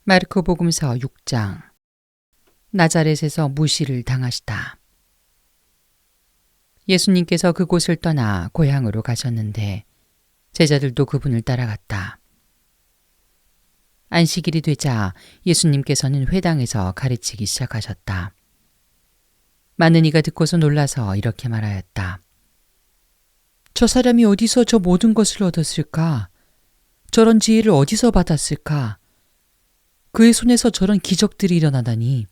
마르코복음서 6장. 나자렛에서 무시를 당하시다. 예수님께서 그곳을 떠나 고향으로 가셨는데 제자들도 그분을 따라갔다. 안식일이 되자 예수님께서는 회당에서 가르치기 시작하셨다. 많은 이가 듣고서 놀라서 이렇게 말하였다. 저 사람이 어디서 저 모든 것을 얻었을까? 저런 지혜를 어디서 받았을까? 그의 손에서 저런 기적들이 일어나다니.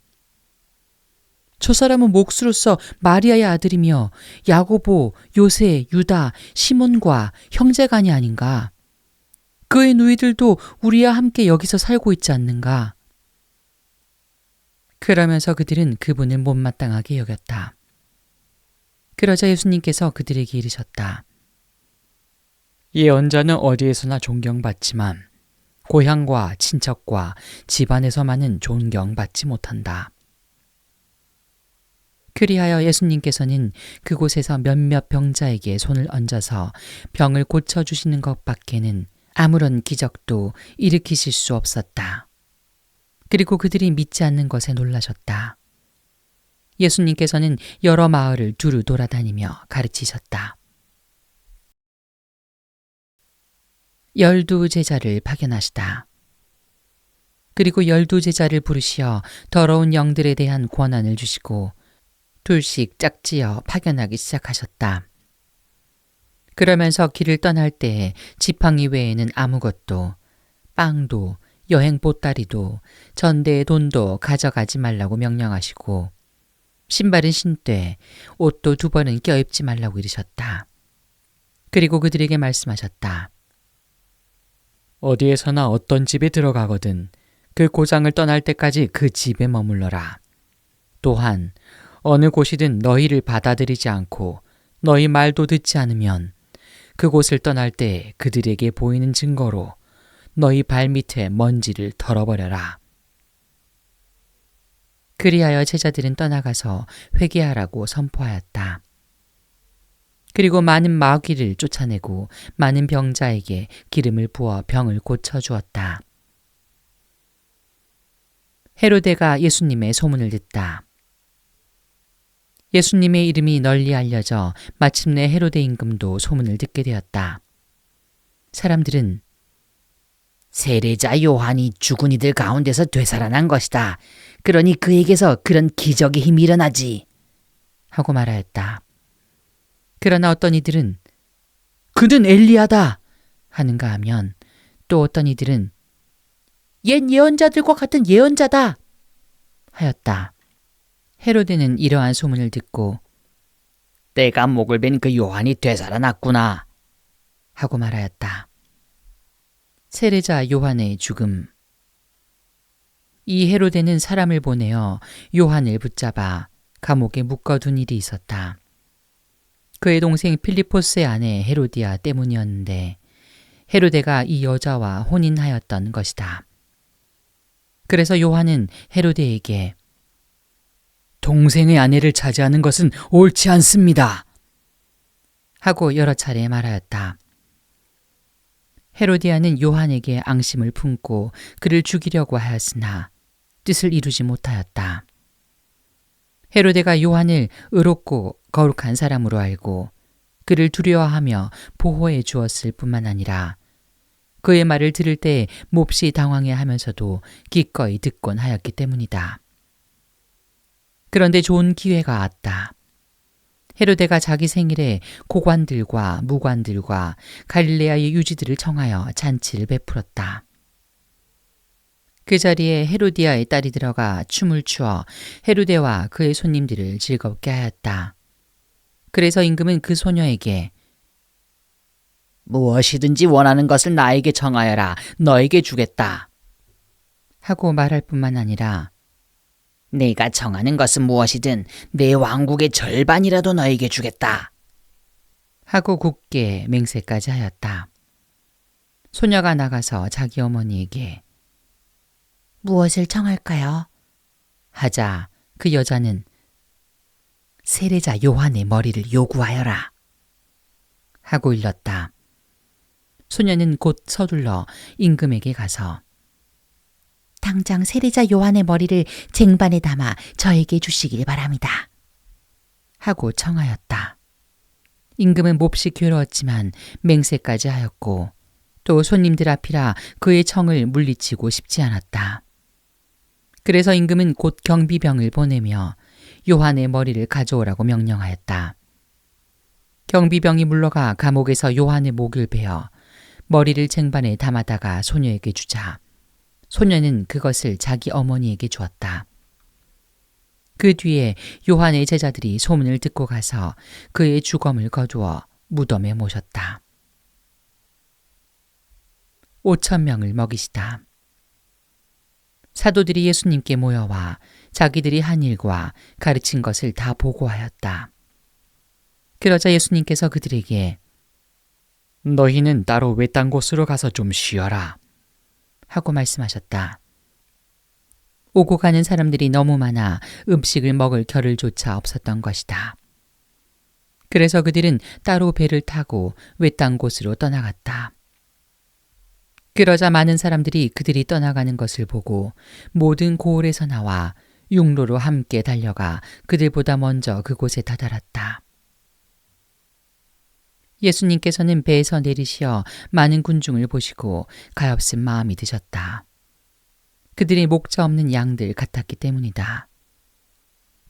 저 사람은 몫으로서 마리아의 아들이며 야고보, 요새, 유다, 시몬과 형제간이 아닌가? 그의 누이들도 우리와 함께 여기서 살고 있지 않는가? 그러면서 그들은 그분을 못마땅하게 여겼다. 그러자 예수님께서 그들에게 이르셨다. 예언자는 어디에서나 존경받지만 고향과 친척과 집안에서만은 존경받지 못한다. 그리하여 예수님께서는 그곳에서 몇몇 병자에게 손을 얹어서 병을 고쳐주시는 것밖에는 아무런 기적도 일으키실 수 없었다. 그리고 그들이 믿지 않는 것에 놀라셨다. 예수님께서는 여러 마을을 두루 돌아다니며 가르치셨다. 12 제자를 파견하시다. 그리고 12 제자를 부르시어 더러운 영들에 대한 권한을 주시고 둘씩 짝지어 파견하기 시작하셨다. 그러면서 길을 떠날 때에 지팡이 외에는 아무것도, 빵도, 여행 보따리도, 전대의 돈도 가져가지 말라고 명령하시고 신발은 신되 옷도 2번은 껴입지 말라고 이르셨다. 그리고 그들에게 말씀하셨다. 어디에서나 어떤 집에 들어가거든 그 고장을 떠날 때까지 그 집에 머물러라. 또한 어느 곳이든 너희를 받아들이지 않고 너희 말도 듣지 않으면 그곳을 떠날 때 그들에게 보이는 증거로 너희 발밑에 먼지를 털어버려라. 그리하여 제자들은 떠나가서 회개하라고 선포하였다. 그리고 많은 마귀를 쫓아내고 많은 병자에게 기름을 부어 병을 고쳐주었다. 헤로데가 예수님의 소문을 듣다. 예수님의 이름이 널리 알려져 마침내 헤로데 임금도 소문을 듣게 되었다. 사람들은 세례자 요한이 죽은 이들 가운데서 되살아난 것이다. 그러니 그에게서 그런 기적의 힘이 일어나지. 하고 말하였다. 그러나 어떤 이들은 그는 엘리야다 하는가 하면 또 어떤 이들은 옛 예언자들과 같은 예언자다 하였다. 헤로데는 이러한 소문을 듣고 때가 목을 벤 그 요한이 되살아났구나 하고 말하였다. 세례자 요한의 죽음. 이 헤로데는 사람을 보내어 요한을 붙잡아 감옥에 묶어둔 일이 있었다. 그의 동생 필리포스의 아내 헤로디아 때문이었는데 헤로데가 이 여자와 혼인하였던 것이다. 그래서 요한은 헤로데에게 동생의 아내를 차지하는 것은 옳지 않습니다. 하고 여러 차례 말하였다. 헤로디아는 요한에게 앙심을 품고 그를 죽이려고 하였으나 뜻을 이루지 못하였다. 헤로데가 요한을 의롭고 거룩한 사람으로 알고 그를 두려워하며 보호해 주었을 뿐만 아니라 그의 말을 들을 때 몹시 당황해 하면서도 기꺼이 듣곤 하였기 때문이다. 그런데 좋은 기회가 왔다. 헤로데가 자기 생일에 고관들과 무관들과 갈릴레아의 유지들을 청하여 잔치를 베풀었다. 그 자리에 헤로디아의 딸이 들어가 춤을 추어 헤로데와 그의 손님들을 즐겁게 하였다. 그래서 임금은 그 소녀에게 무엇이든지 원하는 것을 나에게 청하여라. 너에게 주겠다. 하고 말할 뿐만 아니라 내가 정하는 것은 무엇이든 내 왕국의 절반이라도 너에게 주겠다. 하고 굳게 맹세까지 하였다. 소녀가 나가서 자기 어머니에게 무엇을 청할까요? 하자 그 여자는 세례자 요한의 머리를 요구하여라. 하고 일렀다. 소녀는 곧 서둘러 임금에게 가서 당장 세례자 요한의 머리를 쟁반에 담아 저에게 주시길 바랍니다. 하고 청하였다. 임금은 몹시 괴로웠지만 맹세까지 하였고 또 손님들 앞이라 그의 청을 물리치고 싶지 않았다. 그래서 임금은 곧 경비병을 보내며 요한의 머리를 가져오라고 명령하였다. 경비병이 물러가 감옥에서 요한의 목을 베어 머리를 쟁반에 담아다가 소녀에게 주자 소녀는 그것을 자기 어머니에게 주었다. 그 뒤에 요한의 제자들이 소문을 듣고 가서 그의 주검을 거두어 무덤에 모셨다. 5,000명을 먹이시다. 사도들이 예수님께 모여와 자기들이 한 일과 가르친 것을 다 보고하였다. 그러자 예수님께서 그들에게 너희는 따로 외딴 곳으로 가서 좀 쉬어라 하고 말씀하셨다. 오고 가는 사람들이 너무 많아 음식을 먹을 겨를 조차 없었던 것이다. 그래서 그들은 따로 배를 타고 외딴 곳으로 떠나갔다. 그러자 많은 사람들이 그들이 떠나가는 것을 보고 모든 고을에서 나와 육로로 함께 달려가 그들보다 먼저 그곳에 다다랐다. 예수님께서는 배에서 내리시어 많은 군중을 보시고 가엾은 마음이 드셨다. 그들이 목자 없는 양들 같았기 때문이다.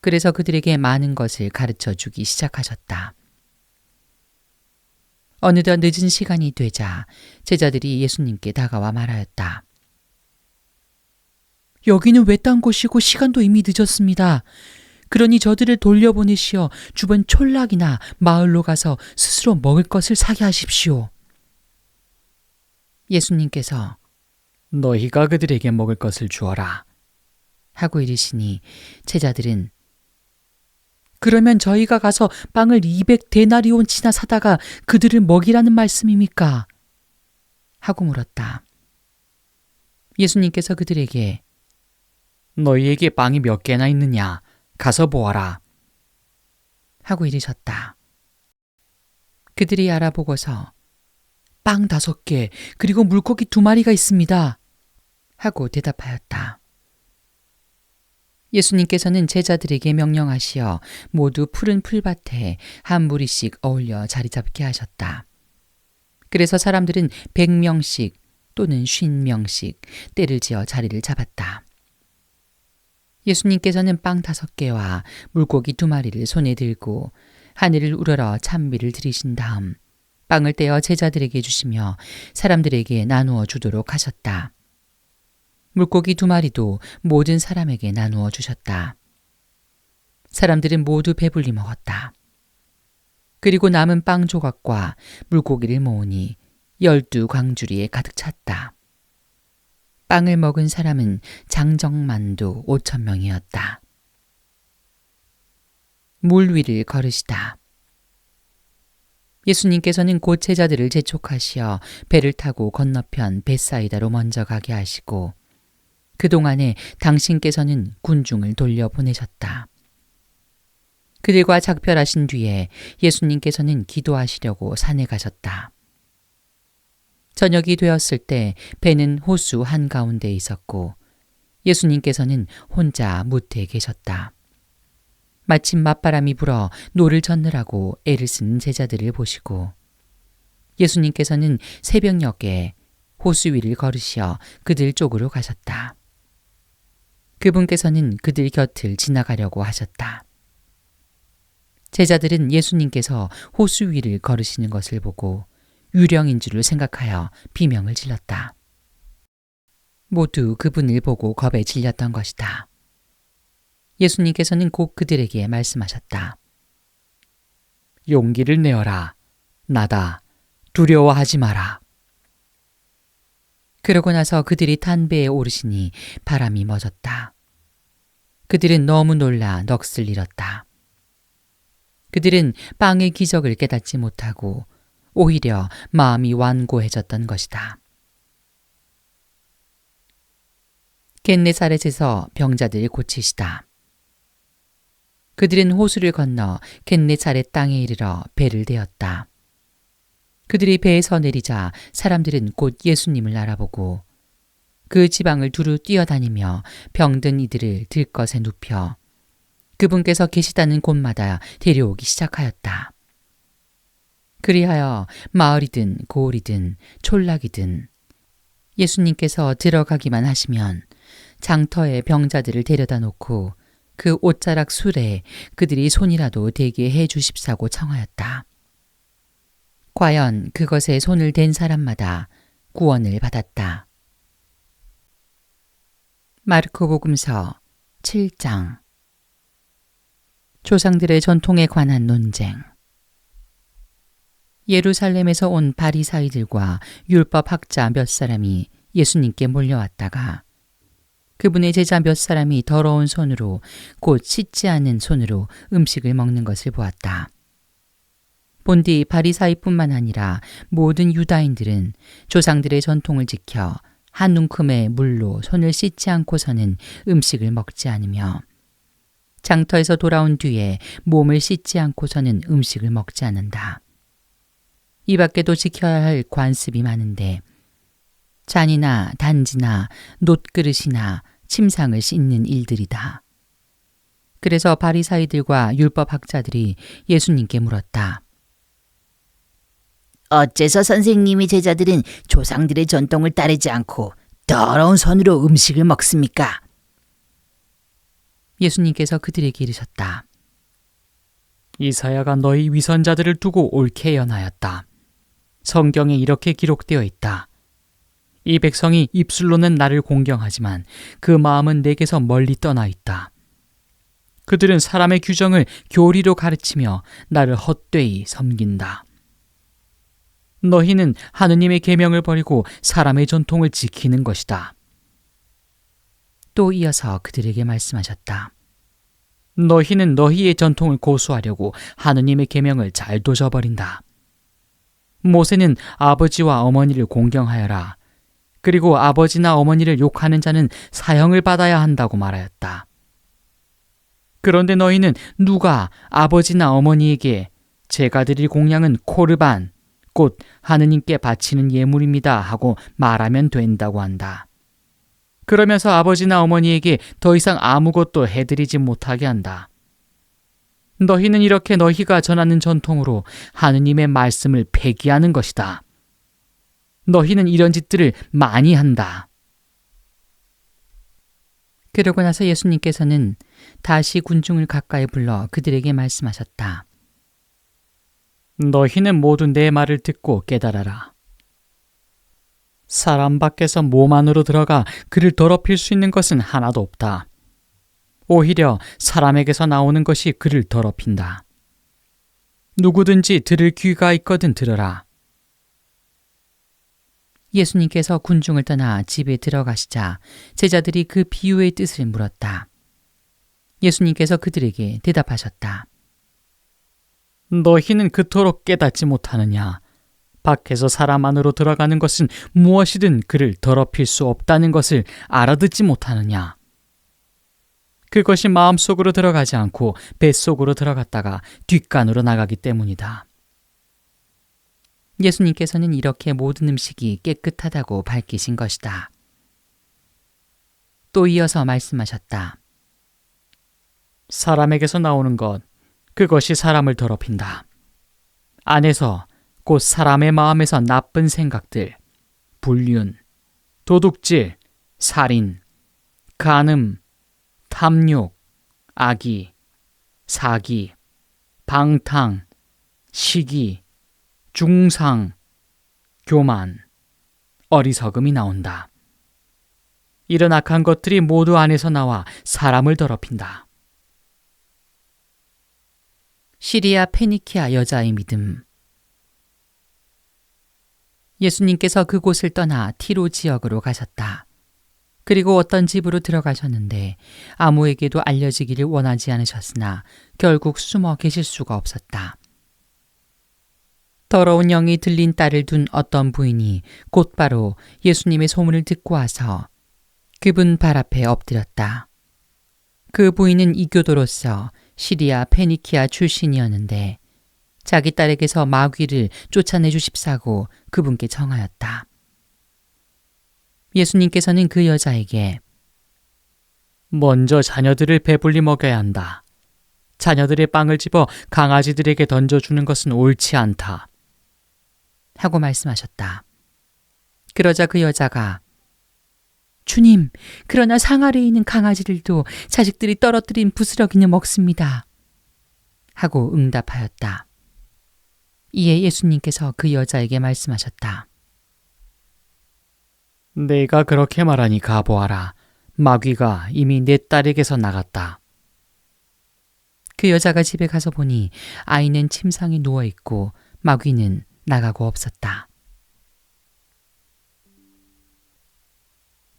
그래서 그들에게 많은 것을 가르쳐 주기 시작하셨다. 어느덧 늦은 시간이 되자 제자들이 예수님께 다가와 말하였다. 여기는 외딴 곳이고 시간도 이미 늦었습니다. 그러니 저들을 돌려보내시어 주변 촌락이나 마을로 가서 스스로 먹을 것을 사게 하십시오. 예수님께서 너희가 그들에게 먹을 것을 주어라 하고 이르시니 제자들은 그러면 저희가 가서 빵을 200데나리온치나 사다가 그들을 먹이라는 말씀입니까? 하고 물었다. 예수님께서 그들에게 너희에게 빵이 몇 개나 있느냐? 가서 보아라. 하고 이르셨다. 그들이 알아보고서 빵 5개 그리고 물고기 2마리가 있습니다. 하고 대답하였다. 예수님께서는 제자들에게 명령하시어 모두 푸른 풀밭에 한 무리씩 어울려 자리 잡게 하셨다. 그래서 사람들은 100명씩 또는 50명씩 때를 지어 자리를 잡았다. 예수님께서는 빵 5개와 물고기 2마리를 손에 들고 하늘을 우러러 찬미를 드리신 다음 빵을 떼어 제자들에게 주시며 사람들에게 나누어 주도록 하셨다. 물고기 2마리도 모든 사람에게 나누어 주셨다. 사람들은 모두 배불리 먹었다. 그리고 남은 빵 조각과 물고기를 모으니 12광주리에 가득 찼다. 빵을 먹은 사람은 장정만도 5,000명이었다. 물 위를 걸으시다. 예수님께서는 곧 제자들을 재촉하시어 배를 타고 건너편 벳사이다로 먼저 가게 하시고 그동안에 당신께서는 군중을 돌려보내셨다. 그들과 작별하신 뒤에 예수님께서는 기도하시려고 산에 가셨다. 저녁이 되었을 때 배는 호수 한가운데 있었고 예수님께서는 혼자 무태에 계셨다. 마침 맞바람이 불어 노를 젓느라고 애를 쓰는 제자들을 보시고 예수님께서는 새벽녘에 호수 위를 걸으시어 그들 쪽으로 가셨다. 그분께서는 그들 곁을 지나가려고 하셨다. 제자들은 예수님께서 호수 위를 걸으시는 것을 보고 유령인 줄을 생각하여 비명을 질렀다. 모두 그분을 보고 겁에 질렸던 것이다. 예수님께서는 곧 그들에게 말씀하셨다. 용기를 내어라. 나다. 두려워하지 마라. 그러고 나서 그들이 탄 배에 오르시니 바람이 멎었다. 그들은 너무 놀라 넋을 잃었다. 그들은 빵의 기적을 깨닫지 못하고 오히려 마음이 완고해졌던 것이다. 겟네사렛에서 병자들을 고치시다. 그들은 호수를 건너 겟네사렛 땅에 이르러 배를 대었다. 그들이 배에서 내리자 사람들은 곧 예수님을 알아보고 그 지방을 두루 뛰어다니며 병든 이들을 들것에 눕혀 그분께서 계시다는 곳마다 데려오기 시작하였다. 그리하여 마을이든 고을이든 촌락이든 예수님께서 들어가기만 하시면 장터에 병자들을 데려다 놓고 그 옷자락 술에 그들이 손이라도 대게 해 주십사고 청하였다. 과연 그것에 손을 댄 사람마다 구원을 받았다. 마르코복음서 7장. 조상들의 전통에 관한 논쟁. 예루살렘에서 온 바리사이들과 율법 학자 몇 사람이 예수님께 몰려왔다가 그분의 제자 몇 사람이 더러운 손으로 곧 씻지 않은 손으로 음식을 먹는 것을 보았다. 본디 바리사이뿐만 아니라 모든 유다인들은 조상들의 전통을 지켜 한 움큼의 물로 손을 씻지 않고서는 음식을 먹지 않으며 장터에서 돌아온 뒤에 몸을 씻지 않고서는 음식을 먹지 않는다. 이 밖에도 지켜야 할 관습이 많은데 잔이나 단지나 놋그릇이나 침상을 씻는 일들이다. 그래서 바리사이들과 율법학자들이 예수님께 물었다. 어째서 선생님의 제자들은 조상들의 전통을 따르지 않고 더러운 손으로 음식을 먹습니까? 예수님께서 그들에게 이르셨다. 이사야가 너희 위선자들을 두고 옳게 예언하였다. 성경에 이렇게 기록되어 있다. 이 백성이 입술로는 나를 공경하지만 그 마음은 내게서 멀리 떠나 있다. 그들은 사람의 규정을 교리로 가르치며 나를 헛되이 섬긴다. 너희는 하느님의 계명을 버리고 사람의 전통을 지키는 것이다. 또 이어서 그들에게 말씀하셨다. 너희는 너희의 전통을 고수하려고 하느님의 계명을 잘도 저버린다. 모세는 아버지와 어머니를 공경하여라. 그리고 아버지나 어머니를 욕하는 자는 사형을 받아야 한다고 말하였다. 그런데 너희는 누가 아버지나 어머니에게 제가 드릴 공양은 코르반, 곧 하느님께 바치는 예물입니다 하고 말하면 된다고 한다. 그러면서 아버지나 어머니에게 더 이상 아무것도 해드리지 못하게 한다. 너희는 이렇게 너희가 전하는 전통으로 하느님의 말씀을 폐기하는 것이다. 너희는 이런 짓들을 많이 한다. 그러고 나서 예수님께서는 다시 군중을 가까이 불러 그들에게 말씀하셨다. 너희는 모두 내 말을 듣고 깨달아라. 사람 밖에서 몸 안으로 들어가 그를 더럽힐 수 있는 것은 하나도 없다. 오히려 사람에게서 나오는 것이 그를 더럽힌다. 누구든지 들을 귀가 있거든 들으라. 예수님께서 군중을 떠나 집에 들어가시자 제자들이 그 비유의 뜻을 물었다. 예수님께서 그들에게 대답하셨다. 너희는 그토록 깨닫지 못하느냐? 밖에서 사람 안으로 들어가는 것은 무엇이든 그를 더럽힐 수 없다는 것을 알아듣지 못하느냐? 그것이 마음속으로 들어가지 않고 뱃속으로 들어갔다가 뒷간으로 나가기 때문이다. 예수님께서는 이렇게 모든 음식이 깨끗하다고 밝히신 것이다. 또 이어서 말씀하셨다. 사람에게서 나오는 것, 그것이 사람을 더럽힌다. 안에서 곧 사람의 마음에서 나쁜 생각들, 불륜, 도둑질, 살인, 간음, 탐욕, 악의, 사기, 방탕, 시기, 중상, 교만, 어리석음이 나온다. 이런 악한 것들이 모두 안에서 나와 사람을 더럽힌다. 시리아 페니키아 여자의 믿음. 예수님께서 그곳을 떠나 티로 지역으로 가셨다. 그리고 어떤 집으로 들어가셨는데 아무에게도 알려지기를 원하지 않으셨으나 결국 숨어 계실 수가 없었다. 더러운 영이 들린 딸을 둔 어떤 부인이 곧바로 예수님의 소문을 듣고 와서 그분 발 앞에 엎드렸다. 그 부인은 이교도로서 시리아 페니키아 출신이었는데 자기 딸에게서 마귀를 쫓아내 주십사고 그분께 청하였다. 예수님께서는 그 여자에게 먼저 자녀들을 배불리 먹여야 한다. 자녀들의 빵을 집어 강아지들에게 던져주는 것은 옳지 않다. 하고 말씀하셨다. 그러자 그 여자가 주님, 그러나 상 아래에 있는 강아지들도 자식들이 떨어뜨린 부스러기는 먹습니다. 하고 응답하였다. 이에 예수님께서 그 여자에게 말씀하셨다. 내가 그렇게 말하니 가보아라. 마귀가 이미 내 딸에게서 나갔다. 그 여자가 집에 가서 보니 아이는 침상에 누워있고 마귀는 나가고 없었다.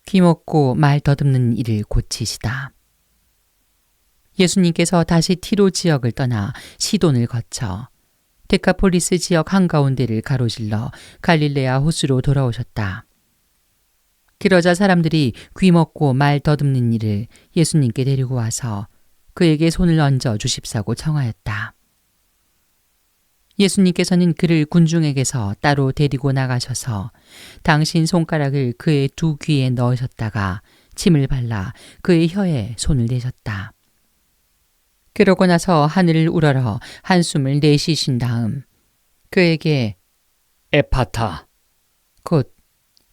귀먹고 말 더듬는 이를 고치시다. 예수님께서 다시 티로 지역을 떠나 시돈을 거쳐 데카폴리스 지역 한가운데를 가로질러 갈릴레아 호수로 돌아오셨다. 그러자 사람들이 귀먹고 말 더듬는 이를 예수님께 데리고 와서 그에게 손을 얹어 주십사고 청하였다. 예수님께서는 그를 군중에게서 따로 데리고 나가셔서 당신 손가락을 그의 두 귀에 넣으셨다가 침을 발라 그의 혀에 손을 대셨다. 그러고 나서 하늘을 우러러 한숨을 내쉬신 다음 그에게 에파타. 곧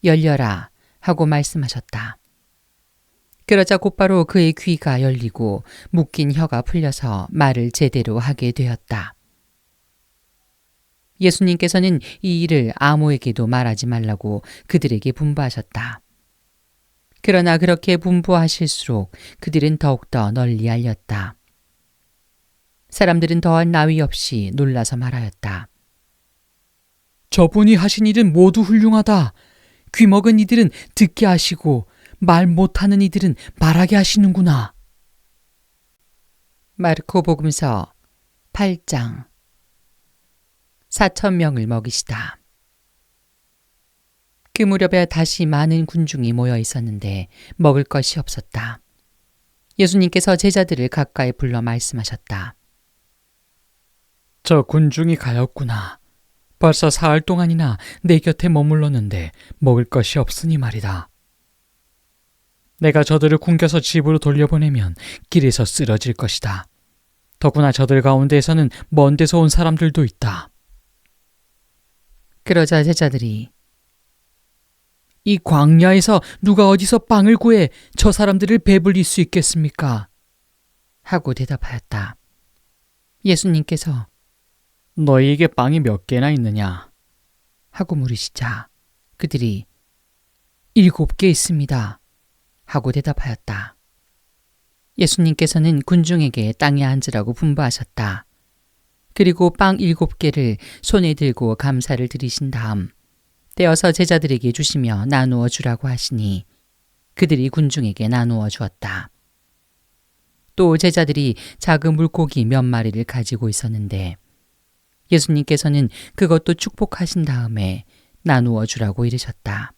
열려라 하고 말씀하셨다. 그러자 곧바로 그의 귀가 열리고 묶인 혀가 풀려서 말을 제대로 하게 되었다. 예수님께서는 이 일을 아무에게도 말하지 말라고 그들에게 분부하셨다. 그러나 그렇게 분부하실수록 그들은 더욱더 널리 알렸다. 사람들은 더한 나위 없이 놀라서 말하였다. 저분이 하신 일은 모두 훌륭하다. 귀먹은 이들은 듣게 하시고 말 못하는 이들은 말하게 하시는구나. 마르코 복음서 8장 4,000명을 먹이시다. 그 무렵에 다시 많은 군중이 모여 있었는데 먹을 것이 없었다. 예수님께서 제자들을 가까이 불러 말씀하셨다. 저 군중이 가였구나. 벌써 사흘 동안이나 내 곁에 머물렀는데 먹을 것이 없으니 말이다. 내가 저들을 굶겨서 집으로 돌려보내면 길에서 쓰러질 것이다. 더구나 저들 가운데에서는 먼 데서 온 사람들도 있다. 그러자 제자들이 이 광야에서 누가 어디서 빵을 구해 저 사람들을 배불릴 수 있겠습니까? 하고 대답하였다. 예수님께서 너희에게 빵이 몇 개나 있느냐? 하고 물으시자 그들이 7개 있습니다. 하고 대답하였다. 예수님께서는 군중에게 땅에 앉으라고 분부하셨다. 그리고 빵 7개를 손에 들고 감사를 드리신 다음 떼어서 제자들에게 주시며 나누어 주라고 하시니 그들이 군중에게 나누어 주었다. 또 제자들이 작은 물고기 몇 마리를 가지고 있었는데 예수님께서는 그것도 축복하신 다음에 나누어 주라고 이르셨다.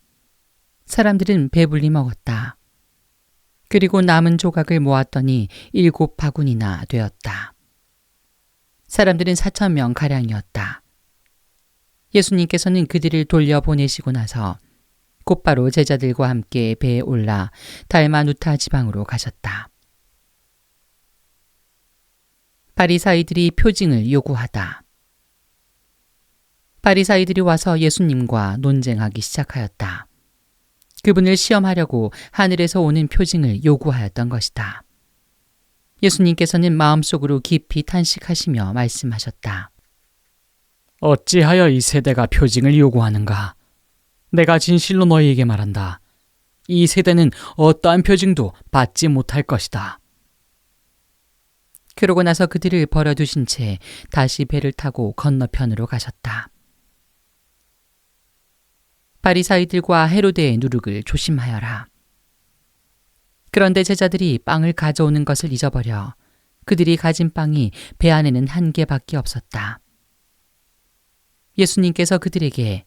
사람들은 배불리 먹었다. 그리고 남은 조각을 모았더니 7바구니나 되었다. 사람들은 4,000명 가량이었다. 예수님께서는 그들을 돌려보내시고 나서 곧바로 제자들과 함께 배에 올라 달마누타 지방으로 가셨다. 바리사이들이 표징을 요구하다. 바리사이들이 와서 예수님과 논쟁하기 시작하였다. 그분을 시험하려고 하늘에서 오는 표징을 요구하였던 것이다. 예수님께서는 마음속으로 깊이 탄식하시며 말씀하셨다. 어찌하여 이 세대가 표징을 요구하는가? 내가 진실로 너희에게 말한다. 이 세대는 어떠한 표징도 받지 못할 것이다. 그러고 나서 그들을 버려두신 채 다시 배를 타고 건너편으로 가셨다. 바리사이들과 헤로데의 누룩을 조심하여라. 그런데 제자들이 빵을 가져오는 것을 잊어버려 그들이 가진 빵이 배 안에는 1개밖에 없었다. 예수님께서 그들에게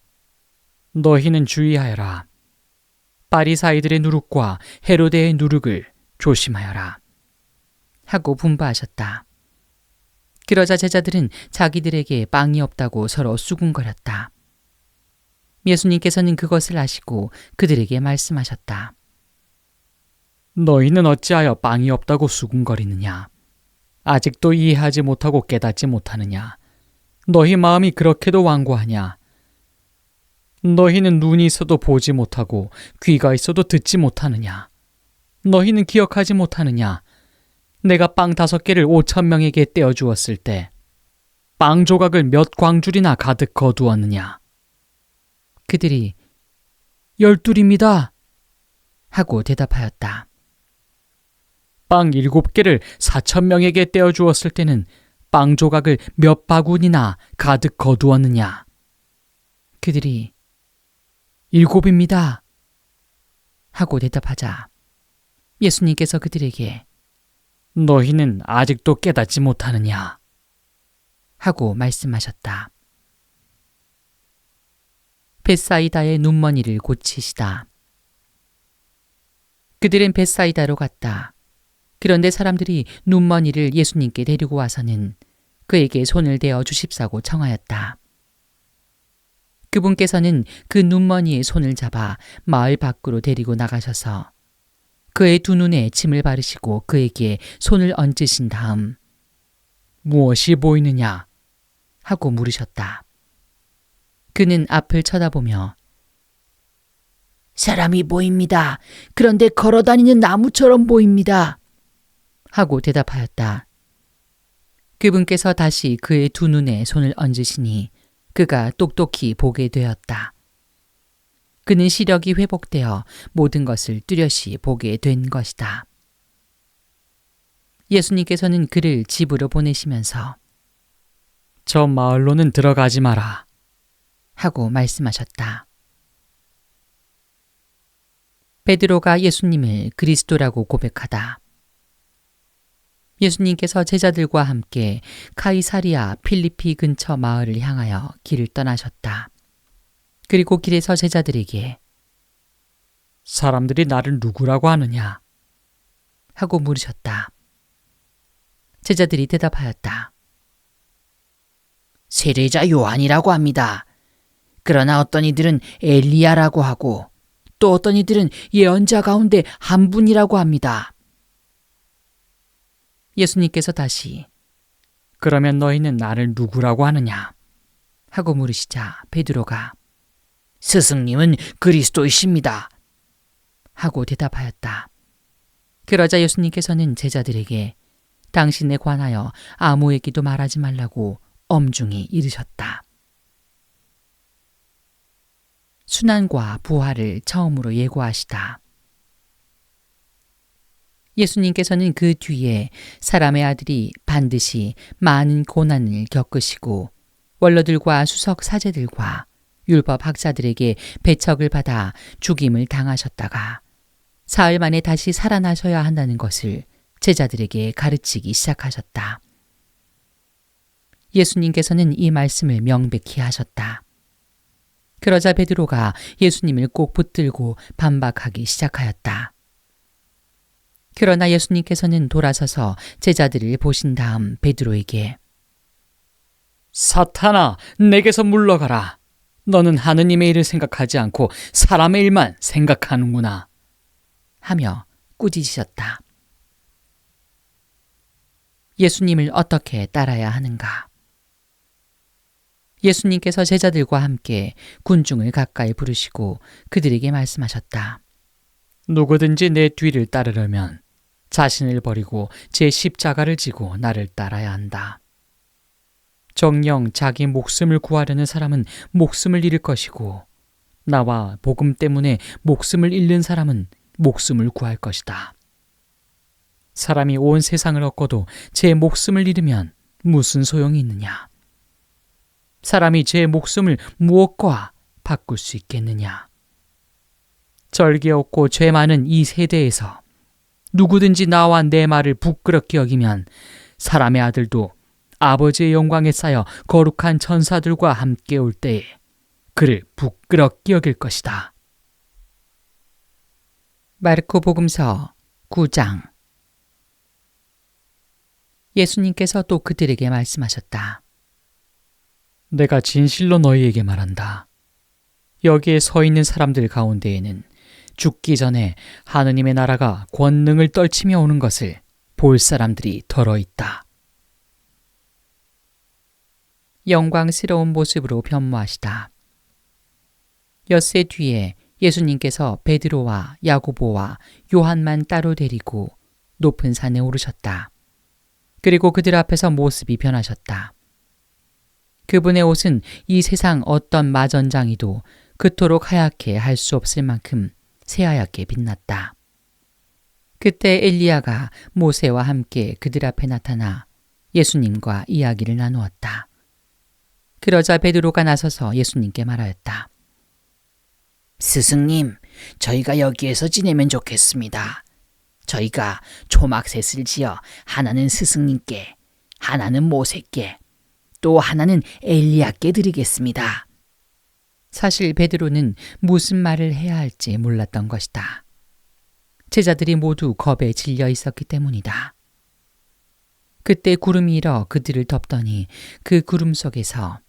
너희는 주의하여라. 바리사이들의 누룩과 헤로데의 누룩을 조심하여라. 하고 분부하셨다. 그러자 제자들은 자기들에게 빵이 없다고 서로 수군거렸다. 예수님께서는 그것을 아시고 그들에게 말씀하셨다. 너희는 어찌하여 빵이 없다고 수군거리느냐? 아직도 이해하지 못하고 깨닫지 못하느냐? 너희 마음이 그렇게도 완고하냐? 너희는 눈이 있어도 보지 못하고 귀가 있어도 듣지 못하느냐? 너희는 기억하지 못하느냐? 내가 빵 5개를 5,000명에게 떼어주었을 때 빵 조각을 몇 광줄이나 가득 거두었느냐? 그들이 12입니다. 하고 대답하였다. 빵 7개를 4,000명에게 떼어주었을 때는 빵 조각을 몇 바구니나 가득 거두었느냐? 그들이 7입니다. 하고 대답하자 예수님께서 그들에게 너희는 아직도 깨닫지 못하느냐? 하고 말씀하셨다. 벳사이다의 눈머니를 고치시다. 그들은 벳사이다로 갔다. 그런데 사람들이 눈머니를 예수님께 데리고 와서는 그에게 손을 대어 주십사고 청하였다. 그분께서는 그 눈머니의 손을 잡아 마을 밖으로 데리고 나가셔서 그의 두 눈에 침을 바르시고 그에게 손을 얹으신 다음 무엇이 보이느냐? 하고 물으셨다. 그는 앞을 쳐다보며 사람이 보입니다. 그런데 걸어다니는 나무처럼 보입니다. 하고 대답하였다. 그분께서 다시 그의 두 눈에 손을 얹으시니 그가 똑똑히 보게 되었다. 그는 시력이 회복되어 모든 것을 뚜렷이 보게 된 것이다. 예수님께서는 그를 집으로 보내시면서 저 마을로는 들어가지 마라. 하고 말씀하셨다. 베드로가 예수님을 그리스도라고 고백하다. 예수님께서 제자들과 함께 카이사리아 필리피 근처 마을을 향하여 길을 떠나셨다. 그리고 길에서 제자들에게 사람들이 나를 누구라고 하느냐? 하고 물으셨다. 제자들이 대답하였다. 세례자 요한이라고 합니다. 그러나 어떤 이들은 엘리야라고 하고 또 어떤 이들은 예언자 가운데 한 분이라고 합니다. 예수님께서 다시 그러면 너희는 나를 누구라고 하느냐? 하고 물으시자 베드로가 스승님은 그리스도이십니다. 하고 대답하였다. 그러자 예수님께서는 제자들에게 당신에 관하여 아무에게도 말하지 말라고 엄중히 이르셨다. 순환과 부활을 처음으로 예고하시다. 예수님께서는 그 뒤에 사람의 아들이 반드시 많은 고난을 겪으시고 원로들과 수석 사제들과 율법 학자들에게 배척을 받아 죽임을 당하셨다가 사흘 만에 다시 살아나셔야 한다는 것을 제자들에게 가르치기 시작하셨다. 예수님께서는 이 말씀을 명백히 하셨다. 그러자 베드로가 예수님을 꼭 붙들고 반박하기 시작하였다. 그러나 예수님께서는 돌아서서 제자들을 보신 다음 베드로에게 사탄아, 내게서 물러가라. 너는 하느님의 일을 생각하지 않고 사람의 일만 생각하는구나. 하며 꾸짖으셨다. 예수님을 어떻게 따라야 하는가? 예수님께서 제자들과 함께 군중을 가까이 부르시고 그들에게 말씀하셨다. 누구든지 내 뒤를 따르려면 자신을 버리고 제 십자가를 지고 나를 따라야 한다. 정녕 자기 목숨을 구하려는 사람은 목숨을 잃을 것이고 나와 복음 때문에 목숨을 잃는 사람은 목숨을 구할 것이다. 사람이 온 세상을 얻고도 제 목숨을 잃으면 무슨 소용이 있느냐? 사람이 제 목숨을 무엇과 바꿀 수 있겠느냐? 절개 없고 죄 많은 이 세대에서 누구든지 나와 내 말을 부끄럽게 여기면 사람의 아들도 아버지의 영광에 쌓여 거룩한 천사들과 함께 올 때에 그를 부끄럽게 여길 것이다. 마르코 복음서 9장. 예수님께서 또 그들에게 말씀하셨다. 내가 진실로 너희에게 말한다. 여기에 서 있는 사람들 가운데에는 죽기 전에 하느님의 나라가 권능을 떨치며 오는 것을 볼 사람들이 더러 있다. 영광스러운 모습으로 변모하시다. 엿새 뒤에 예수님께서 베드로와 야고보와 요한만 따로 데리고 높은 산에 오르셨다. 그리고 그들 앞에서 모습이 변하셨다. 그분의 옷은 이 세상 어떤 마전장이도 그토록 하얗게 할 수 없을 만큼 새하얗게 빛났다. 그때 엘리야가 모세와 함께 그들 앞에 나타나 예수님과 이야기를 나누었다. 그러자 베드로가 나서서 예수님께 말하였다. 스승님, 저희가 여기에서 지내면 좋겠습니다. 저희가 초막셋을 지어 하나는 스승님께, 하나는 모세께, 또 하나는 엘리야께 드리겠습니다. 사실 베드로는 무슨 말을 해야 할지 몰랐던 것이다. 제자들이 모두 겁에 질려 있었기 때문이다. 그때 구름이 일어 그들을 덮더니 그 구름 속에서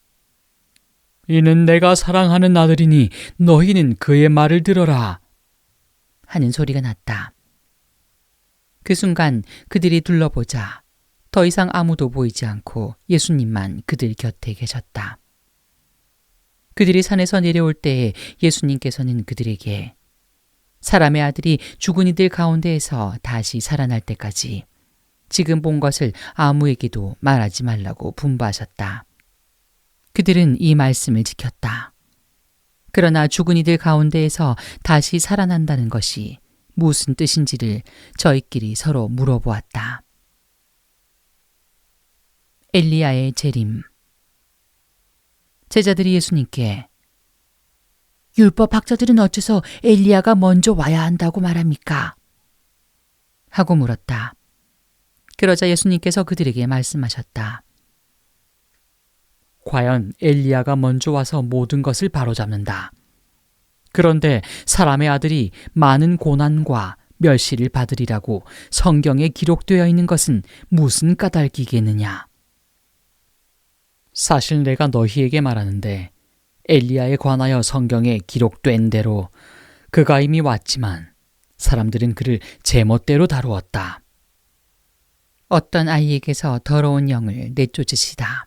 이는 내가 사랑하는 아들이니 너희는 그의 말을 들어라 하는 소리가 났다. 그 순간 그들이 둘러보자 더 이상 아무도 보이지 않고 예수님만 그들 곁에 계셨다. 그들이 산에서 내려올 때에 예수님께서는 그들에게 사람의 아들이 죽은 이들 가운데에서 다시 살아날 때까지 지금 본 것을 아무에게도 말하지 말라고 분부하셨다. 그들은 이 말씀을 지켰다. 그러나 죽은 이들 가운데에서 다시 살아난다는 것이 무슨 뜻인지를 저희끼리 서로 물어보았다. 엘리야의 재림. 제자들이 예수님께 율법 학자들은 어째서 엘리야가 먼저 와야 한다고 말합니까? 하고 물었다. 그러자 예수님께서 그들에게 말씀하셨다. 과연 엘리야가 먼저 와서 모든 것을 바로잡는다. 그런데 사람의 아들이 많은 고난과 멸시를 받으리라고 성경에 기록되어 있는 것은 무슨 까닭이겠느냐? 사실 내가 너희에게 말하는데 엘리야에 관하여 성경에 기록된 대로 그가 이미 왔지만 사람들은 그를 제멋대로 다루었다. 어떤 아이에게서 더러운 영을 내쫓으시다.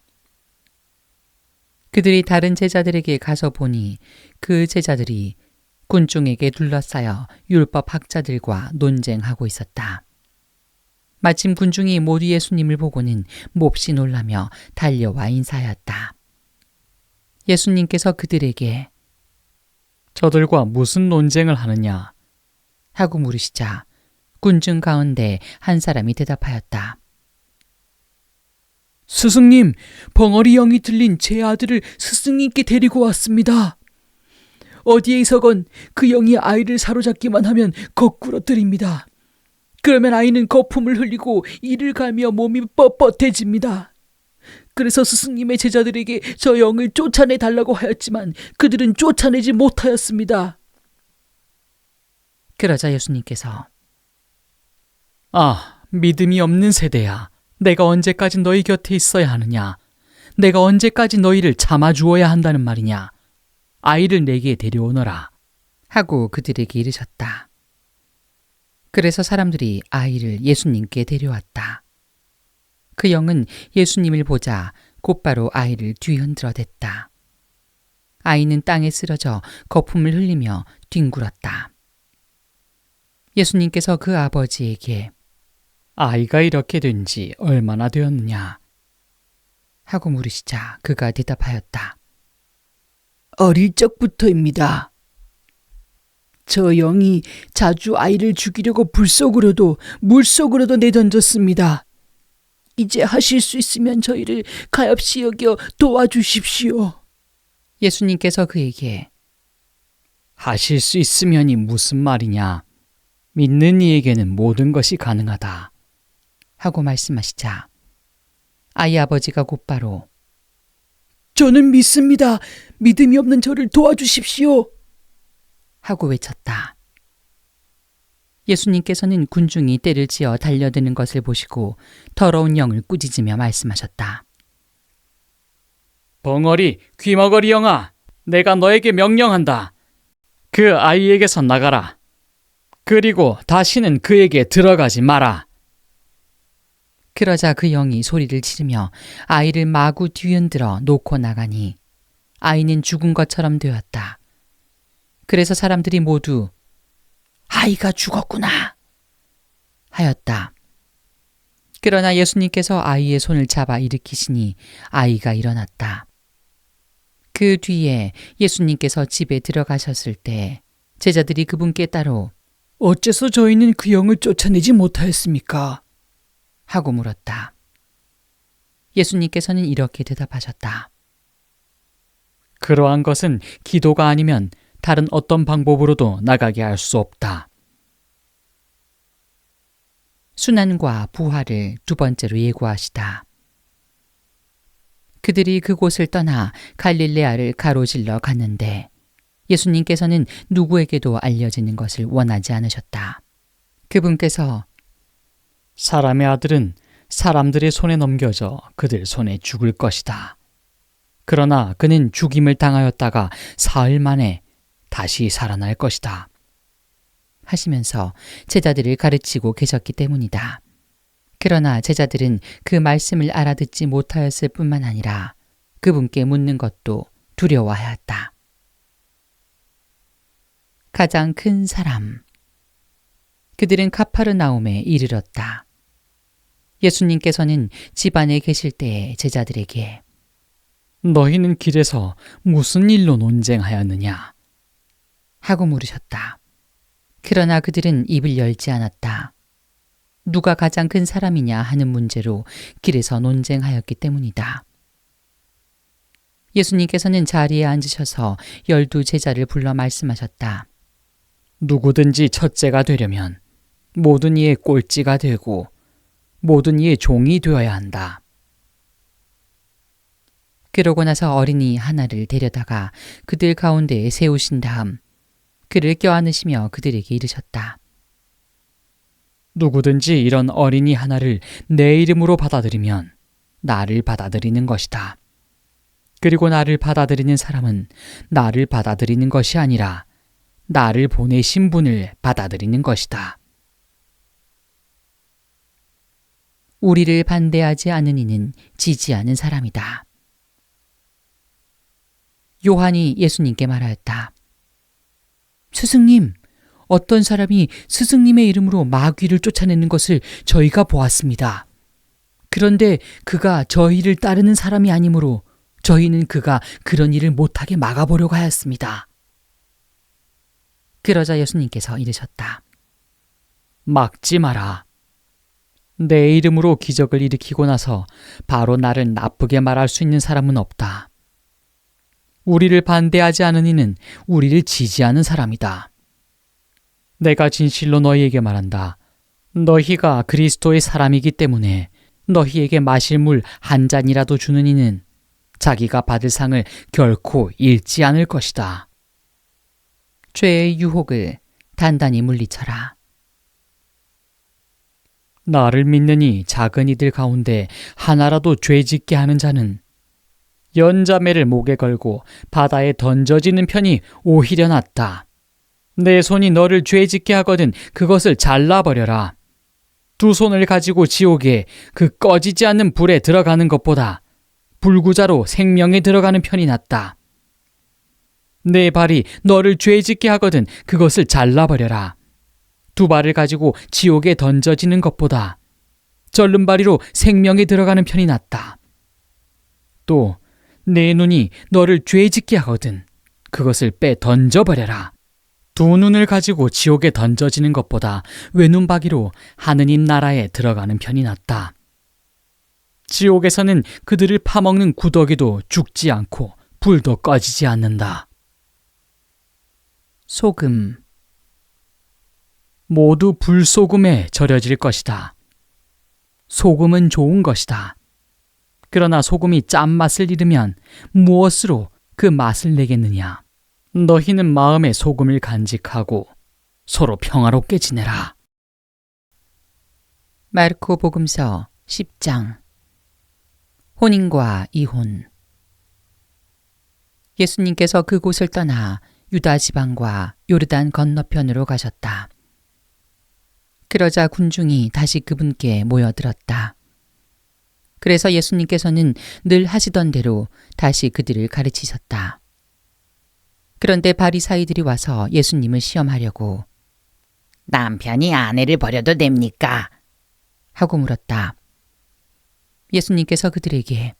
그들이 다른 제자들에게 가서 보니 그 제자들이 군중에게 둘러싸여 율법 학자들과 논쟁하고 있었다. 마침 군중이 모두 예수님을 보고는 몹시 놀라며 달려와 인사하였다. 예수님께서 그들에게 저들과 무슨 논쟁을 하느냐? 하고 물으시자 군중 가운데 한 사람이 대답하였다. 스승님, 벙어리 영이 들린 제 아들을 스승님께 데리고 왔습니다. 어디에 있어건 그 영이 아이를 사로잡기만 하면 거꾸로 들입니다. 그러면 아이는 거품을 흘리고 이를 갈며 몸이 뻣뻣해집니다. 그래서 스승님의 제자들에게 저 영을 쫓아내 달라고 하였지만 그들은 쫓아내지 못하였습니다. 그러자 예수님께서 믿음이 없는 세대야. 내가 언제까지 너희 곁에 있어야 하느냐? 내가 언제까지 너희를 참아주어야 한다는 말이냐? 아이를 내게 데려오너라. 하고 그들에게 이르셨다. 그래서 사람들이 아이를 예수님께 데려왔다. 그 영은 예수님을 보자 곧바로 아이를 뒤흔들어댔다. 아이는 땅에 쓰러져 거품을 흘리며 뒹굴었다. 예수님께서 그 아버지에게 아이가 이렇게 된 지 얼마나 되었느냐? 하고 물으시자 그가 대답하였다. 어릴 적부터입니다. 저 영이 자주 아이를 죽이려고 불속으로도 물속으로도 내던졌습니다. 이제 하실 수 있으면 저희를 가엾이 여겨 도와주십시오. 예수님께서 그에게 하실 수 있으면이 무슨 말이냐? 믿는 이에게는 모든 것이 가능하다. 하고 말씀하시자 아이 아버지가 곧바로 저는 믿습니다. 믿음이 없는 저를 도와주십시오. 하고 외쳤다. 예수님께서는 군중이 떼를 지어 달려드는 것을 보시고 더러운 영을 꾸짖으며 말씀하셨다. 벙어리 귀머거리 영아, 내가 너에게 명령한다. 그 아이에게서 나가라. 그리고 다시는 그에게 들어가지 마라. 그러자 그 영이 소리를 지르며 아이를 마구 뒤흔들어 놓고 나가니 아이는 죽은 것처럼 되었다. 그래서 사람들이 모두 아이가 죽었구나 하였다. 그러나 예수님께서 아이의 손을 잡아 일으키시니 아이가 일어났다. 그 뒤에 예수님께서 집에 들어가셨을 때 제자들이 그분께 따로 어째서 저희는 그 영을 쫓아내지 못하였습니까? 하고 물었다. 예수님께서는 이렇게 대답하셨다. 그러한 것은 기도가 아니면 다른 어떤 방법으로도 나가게 할 수 없다. 순환과 부활을 두 번째로 예고하시다. 그들이 그곳을 떠나 갈릴레아를 가로질러 갔는데 예수님께서는 누구에게도 알려지는 것을 원하지 않으셨다. 그분께서 사람의 아들은 사람들의 손에 넘겨져 그들 손에 죽을 것이다. 그러나 그는 죽임을 당하였다가 사흘 만에 다시 살아날 것이다. 하시면서 제자들을 가르치고 계셨기 때문이다. 그러나 제자들은 그 말씀을 알아듣지 못하였을 뿐만 아니라 그분께 묻는 것도 두려워하였다. 가장 큰 사람. 그들은 카파르나움에 이르렀다. 예수님께서는 집 안에 계실 때에 제자들에게 너희는 길에서 무슨 일로 논쟁하였느냐? 하고 물으셨다. 그러나 그들은 입을 열지 않았다. 누가 가장 큰 사람이냐 하는 문제로 길에서 논쟁하였기 때문이다. 예수님께서는 자리에 앉으셔서 12 제자를 불러 말씀하셨다. 누구든지 첫째가 되려면 모든 이의 꼴찌가 되고 모든 이의 종이 되어야 한다. 그러고 나서 어린이 하나를 데려다가 그들 가운데에 세우신 다음 그를 껴안으시며 그들에게 이르셨다. 누구든지 이런 어린이 하나를 내 이름으로 받아들이면 나를 받아들이는 것이다. 그리고 나를 받아들이는 사람은 나를 받아들이는 것이 아니라 나를 보내신 분을 받아들이는 것이다. 우리를 반대하지 않은 이는 지지하는 사람이다. 요한이 예수님께 말하였다. 스승님, 어떤 사람이 스승님의 이름으로 마귀를 쫓아내는 것을 저희가 보았습니다. 그런데 그가 저희를 따르는 사람이 아니므로 저희는 그가 그런 일을 못하게 막아보려고 하였습니다. 그러자 예수님께서 이르셨다. 막지 마라. 내 이름으로 기적을 일으키고 나서 바로 나를 나쁘게 말할 수 있는 사람은 없다. 우리를 반대하지 않은 이는 우리를 지지하는 사람이다. 내가 진실로 너희에게 말한다. 너희가 그리스도의 사람이기 때문에 너희에게 마실 물 한 잔이라도 주는 이는 자기가 받을 상을 결코 잃지 않을 것이다. 죄의 유혹을 단단히 물리쳐라. 나를 믿는 이 작은 이들 가운데 하나라도 죄짓게 하는 자는 연자매를 목에 걸고 바다에 던져지는 편이 오히려 낫다. 내 손이 너를 죄짓게 하거든 그것을 잘라버려라. 두 손을 가지고 지옥에 그 꺼지지 않는 불에 들어가는 것보다 불구자로 생명에 들어가는 편이 낫다. 내 발이 너를 죄짓게 하거든 그것을 잘라버려라. 두 발을 가지고 지옥에 던져지는 것보다 절름발이로 생명에 들어가는 편이 낫다. 또 내 눈이 너를 죄짓게 하거든 그것을 빼 던져버려라. 두 눈을 가지고 지옥에 던져지는 것보다 외눈박이로 하느님 나라에 들어가는 편이 낫다. 지옥에서는 그들을 파먹는 구더기도 죽지 않고 불도 꺼지지 않는다. 소금. 모두 불소금에 절여질 것이다. 소금은 좋은 것이다. 그러나 소금이 짠맛을 잃으면 무엇으로 그 맛을 내겠느냐? 너희는 마음에 소금을 간직하고 서로 평화롭게 지내라. 마르코 복음서 10장. 혼인과 이혼. 예수님께서 그곳을 떠나 유다 지방과 요르단 건너편으로 가셨다. 그러자 군중이 다시 그분께 모여들었다. 그래서 예수님께서는 늘 하시던 대로 다시 그들을 가르치셨다. 그런데 바리사이들이 와서 예수님을 시험하려고 남편이 아내를 버려도 됩니까? 하고 물었다. 예수님께서 그들에게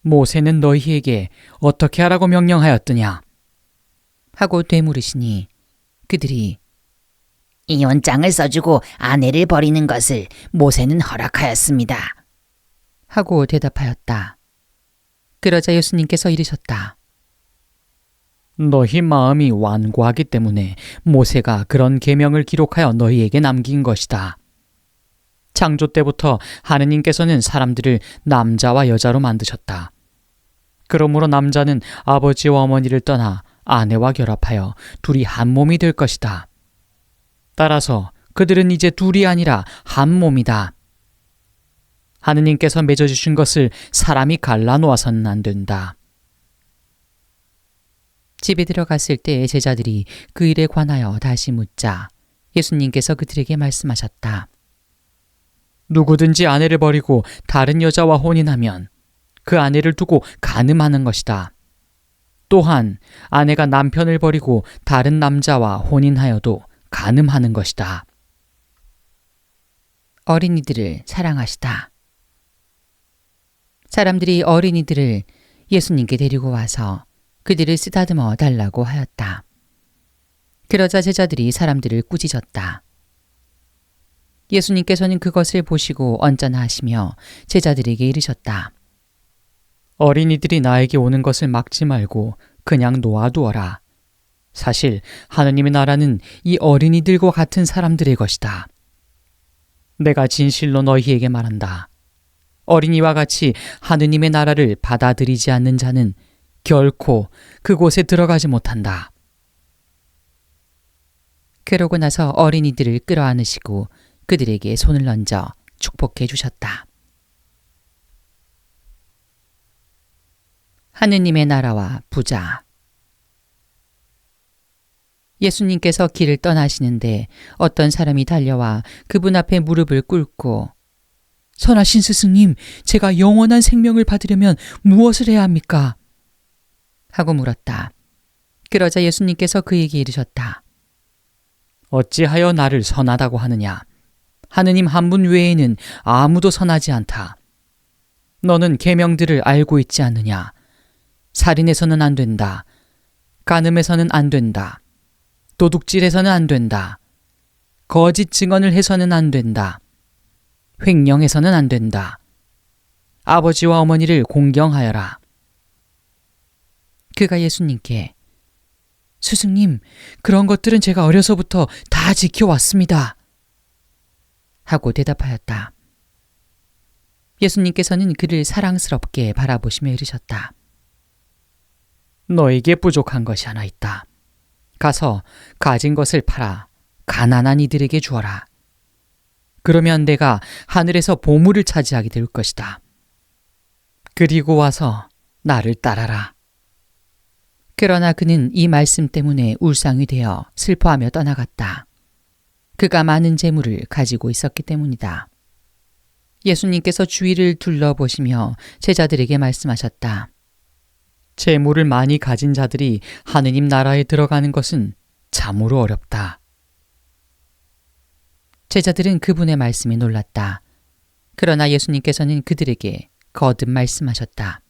모세는 너희에게 어떻게 하라고 명령하였더냐? 하고 되물으시니 그들이 이혼장을 써주고 아내를 버리는 것을 모세는 허락하였습니다. 하고 대답하였다. 그러자 예수님께서 이르셨다. 너희 마음이 완고하기 때문에 모세가 그런 계명을 기록하여 너희에게 남긴 것이다. 창조 때부터 하느님께서는 사람들을 남자와 여자로 만드셨다. 그러므로 남자는 아버지와 어머니를 떠나 아내와 결합하여 둘이 한 몸이 될 것이다. 따라서 그들은 이제 둘이 아니라 한 몸이다. 하느님께서 맺어주신 것을 사람이 갈라놓아서는 안 된다. 집에 들어갔을 때 제자들이 그 일에 관하여 다시 묻자 예수님께서 그들에게 말씀하셨다. 누구든지 아내를 버리고 다른 여자와 혼인하면 그 아내를 두고 간음하는 것이다. 또한 아내가 남편을 버리고 다른 남자와 혼인하여도 간음하는 것이다. 어린이들을 사랑하시다. 사람들이 어린이들을 예수님께 데리고 와서 그들을 쓰다듬어 달라고 하였다. 그러자 제자들이 사람들을 꾸짖었다. 예수님께서는 그것을 보시고 언짢아 하시며 제자들에게 이르셨다. 어린이들이 나에게 오는 것을 막지 말고 그냥 놓아두어라. 사실 하느님의 나라는 이 어린이들과 같은 사람들의 것이다. 내가 진실로 너희에게 말한다. 어린이와 같이 하느님의 나라를 받아들이지 않는 자는 결코 그곳에 들어가지 못한다. 그러고 나서 어린이들을 끌어안으시고 그들에게 손을 얹어 축복해 주셨다. 하느님의 나라와 부자. 예수님께서 길을 떠나시는데 어떤 사람이 달려와 그분 앞에 무릎을 꿇고 선하신 스승님, 제가 영원한 생명을 받으려면 무엇을 해야 합니까? 하고 물었다. 그러자 예수님께서 그에게 이르셨다. 어찌하여 나를 선하다고 하느냐? 하느님 한 분 외에는 아무도 선하지 않다. 너는 계명들을 알고 있지 않느냐? 살인해서는 안 된다. 간음해서는 안 된다. 도둑질해서는 안 된다. 거짓 증언을 해서는 안 된다. 횡령해서는 안 된다. 아버지와 어머니를 공경하여라. 그가 예수님께 스승님, 그런 것들은 제가 어려서부터 다 지켜왔습니다. 하고 대답하였다. 예수님께서는 그를 사랑스럽게 바라보시며 이르셨다. 너에게 부족한 것이 하나 있다. 가서 가진 것을 팔아 가난한 이들에게 주어라. 그러면 내가 하늘에서 보물을 차지하게 될 것이다. 그리고 와서 나를 따라라. 그러나 그는 이 말씀 때문에 울상이 되어 슬퍼하며 떠나갔다. 그가 많은 재물을 가지고 있었기 때문이다. 예수님께서 주위를 둘러보시며 제자들에게 말씀하셨다. 재물을 많이 가진 자들이 하느님 나라에 들어가는 것은 참으로 어렵다. 제자들은 그분의 말씀에 놀랐다. 그러나 예수님께서는 그들에게 거듭 말씀하셨다.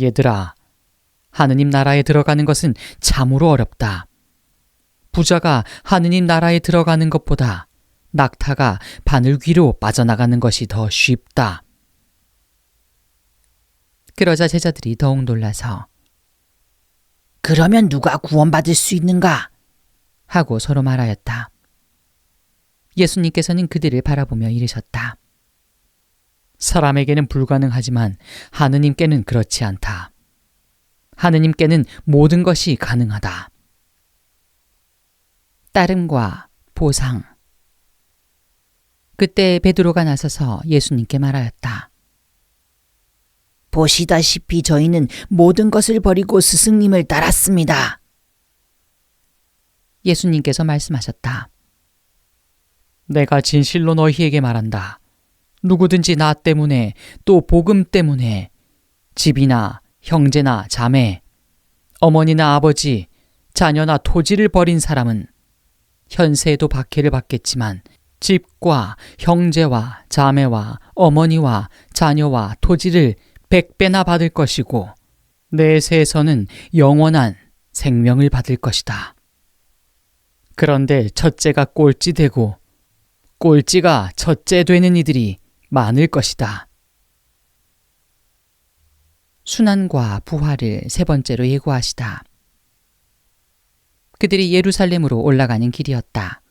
얘들아, 하느님 나라에 들어가는 것은 참으로 어렵다. 부자가 하느님 나라에 들어가는 것보다 낙타가 바늘 귀로 빠져나가는 것이 더 쉽다. 그러자 제자들이 더욱 놀라서 그러면 누가 구원받을 수 있는가? 하고 서로 말하였다. 예수님께서는 그들을 바라보며 이르셨다. 사람에게는 불가능하지만 하느님께는 그렇지 않다. 하느님께는 모든 것이 가능하다. 따름과 보상. 그때 베드로가 나서서 예수님께 말하였다. 보시다시피 저희는 모든 것을 버리고 스승님을 따랐습니다. 예수님께서 말씀하셨다. 내가 진실로 너희에게 말한다. 누구든지 나 때문에 또 복음 때문에 집이나 형제나 자매, 어머니나 아버지, 자녀나 토지를 버린 사람은 현세에도 박해를 받겠지만 집과 형제와 자매와 어머니와 자녀와 토지를 100배나 받을 것이고 내세에서는 영원한 생명을 받을 것이다. 그런데 첫째가 꼴찌 되고 꼴찌가 첫째 되는 이들이 많을 것이다. 순환과 부활을 세 번째로 예고하시다. 그들이 예루살렘으로 올라가는 길이었다.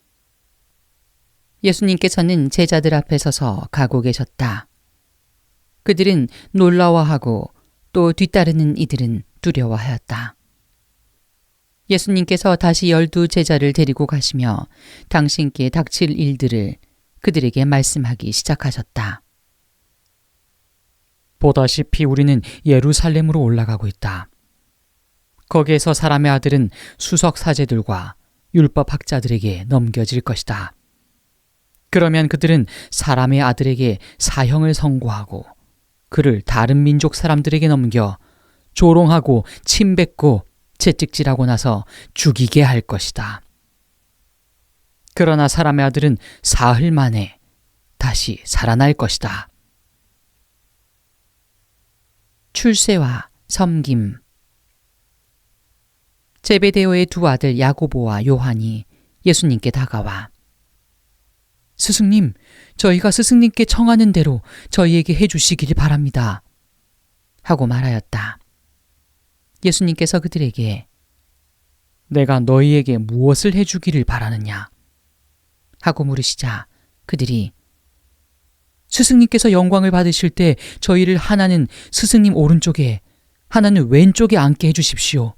예수님께서는 제자들 앞에 서서 가고 계셨다. 그들은 놀라워하고 또 뒤따르는 이들은 두려워하였다. 예수님께서 다시 12 제자를 데리고 가시며 당신께 닥칠 일들을 그들에게 말씀하기 시작하셨다. 보다시피 우리는 예루살렘으로 올라가고 있다. 거기에서 사람의 아들은 수석 사제들과 율법 학자들에게 넘겨질 것이다. 그러면 그들은 사람의 아들에게 사형을 선고하고 그를 다른 민족 사람들에게 넘겨 조롱하고 침뱉고 채찍질하고 나서 죽이게 할 것이다. 그러나 사람의 아들은 사흘 만에 다시 살아날 것이다. 출세와 섬김. 제베데오의 두 아들 야고보와 요한이 예수님께 다가와 스승님, 저희가 스승님께 청하는 대로 저희에게 해주시길 바랍니다. 하고 말하였다. 예수님께서 그들에게 내가 너희에게 무엇을 해주기를 바라느냐? 하고 물으시자 그들이 스승님께서 영광을 받으실 때 저희를 하나는 스승님 오른쪽에 하나는 왼쪽에 앉게 해주십시오.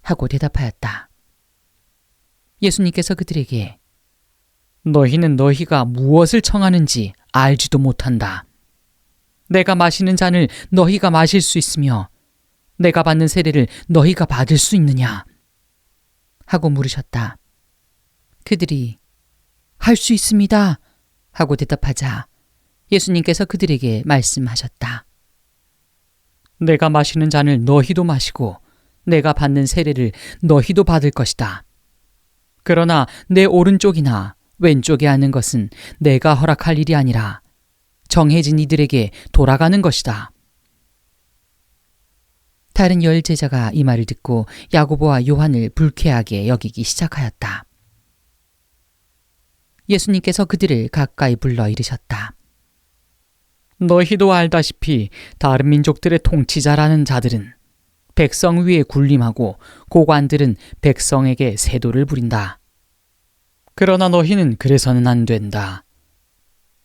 하고 대답하였다. 예수님께서 그들에게 너희는 너희가 무엇을 청하는지 알지도 못한다. 내가 마시는 잔을 너희가 마실 수 있으며 내가 받는 세례를 너희가 받을 수 있느냐? 하고 물으셨다. 그들이 할 수 있습니다. 하고 대답하자 예수님께서 그들에게 말씀하셨다. 내가 마시는 잔을 너희도 마시고 내가 받는 세례를 너희도 받을 것이다. 그러나 내 오른쪽이나 왼쪽에 앉는 것은 내가 허락할 일이 아니라 정해진 이들에게 돌아가는 것이다. 다른 10 제자가 이 말을 듣고 야고보와 요한을 불쾌하게 여기기 시작하였다. 예수님께서 그들을 가까이 불러 이르셨다. 너희도 알다시피 다른 민족들의 통치자라는 자들은 백성 위에 군림하고 고관들은 백성에게 세도를 부린다. 그러나 너희는 그래서는 안 된다.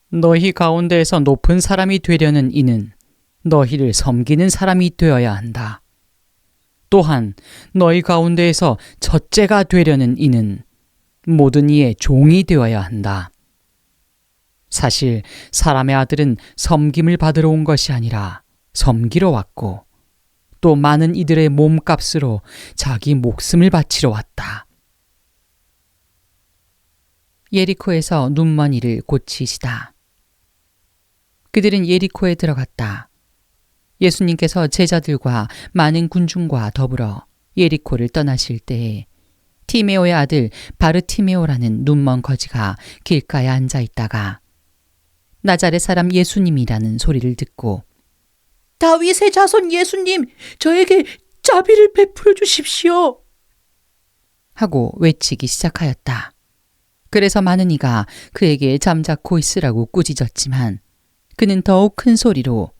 너희 가운데에서 높은 사람이 되려는 이는 너희를 섬기는 사람이 되어야 한다. 또한 너희 가운데에서 첫째가 되려는 이는 모든 이의 종이 되어야 한다. 사실 사람의 아들은 섬김을 받으러 온 것이 아니라 섬기러 왔고 또 많은 이들의 몸값으로 자기 목숨을 바치러 왔다. 예리코에서 눈먼이를 고치시다. 그들은 예리코에 들어갔다. 예수님께서 제자들과 많은 군중과 더불어 예리코를 떠나실 때에 티메오의 아들 바르티메오라는 눈먼 거지가 길가에 앉아 있다가 나자렛 사람 예수님이라는 소리를 듣고 다윗의 자손 예수님, 저에게 자비를 베풀어 주십시오. 하고 외치기 시작하였다. 그래서 많은 이가 그에게 잠자코 있으라고 꾸짖었지만 그는 더욱 큰 소리로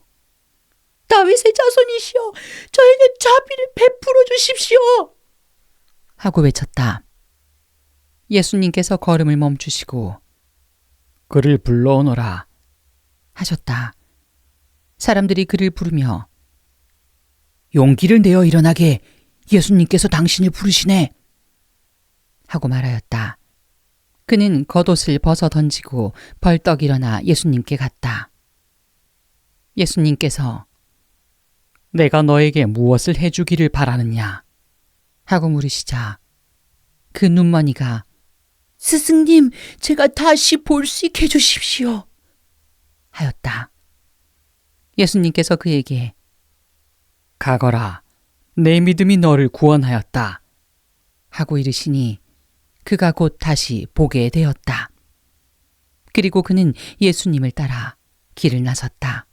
다윗의 자손이시여, 저에게 자비를 베풀어 주십시오. 하고 외쳤다. 예수님께서 걸음을 멈추시고 그를 불러오너라 하셨다. 사람들이 그를 부르며 용기를 내어 일어나게, 예수님께서 당신을 부르시네. 하고 말하였다. 그는 겉옷을 벗어 던지고 벌떡 일어나 예수님께 갔다. 예수님께서 내가 너에게 무엇을 해주기를 바라느냐? 하고 물으시자 그 눈머니가 스승님, 제가 다시 볼 수 있게 해주십시오. 하였다. 예수님께서 그에게 가거라. 내 믿음이 너를 구원하였다. 하고 이르시니 그가 곧 다시 보게 되었다. 그리고 그는 예수님을 따라 길을 나섰다.